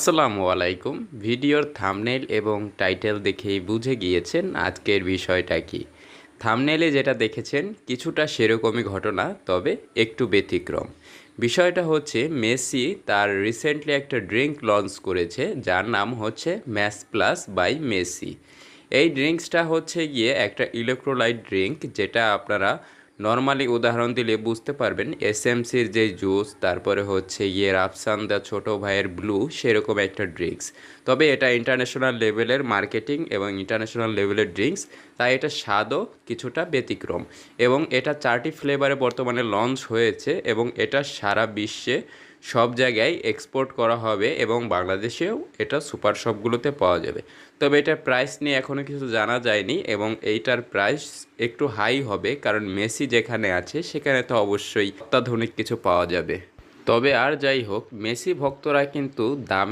আসসালামু আলাইকুম। ভিডিওর থাম্বনেইল এবং টাইটেল দেখেই বুঝে গিয়েছেন আজকের বিষয়টা কি। থাম্বনেইলে যেটা দেখেছেন কিছুটা সেরকমই ঘটনা, তবে একটু ব্যতিক্রম। বিষয়টা হচ্ছে মেসি তার রিসেন্টলি একটা ড্রিঙ্ক লঞ্চ করেছে যার নাম হচ্ছে ম্যাস প্লাস বাই মেসি। এই ড্রিঙ্কসটা হচ্ছে গিয়ে একটা ইলেকট্রোলাইট ড্রিঙ্ক, যেটা আপনারা নর্মালি উদাহরণ দিলে বুঝতে পারবেন এসএমসির যে জুস, তারপরে হচ্ছে গিয়ে রাফসান্দা ছোটো ভাইয়ের ব্লু, সেরকম একটা ড্রিঙ্কস। তবে এটা ইন্টারন্যাশনাল লেভেলের মার্কেটিং এবং ইন্টারন্যাশনাল লেভেলের ড্রিঙ্কস, তাই এটা স্বাদও কিছুটা ব্যতিক্রম। এবং এটা 4টি ফ্লেভারে বর্তমানে লঞ্চ হয়েছে এবং এটা সারা বিশ্বে সব জায়গায় এক্সপোর্ট করা হবে এবং বাংলাদেশেও এটা সুপার শপগুলোতে পাওয়া যাবে। তবে এটার প্রাইস নিয়ে এখনও কিছু জানা যায়নি এবং এইটার প্রাইস একটু হাই হবে, কারণ মেসি যেখানে আছে সেখানে তো অবশ্যই অত্যাধুনিক কিছু পাওয়া যাবে। তবে আর যাই হোক, মেসি ভক্তরা কিন্তু দামে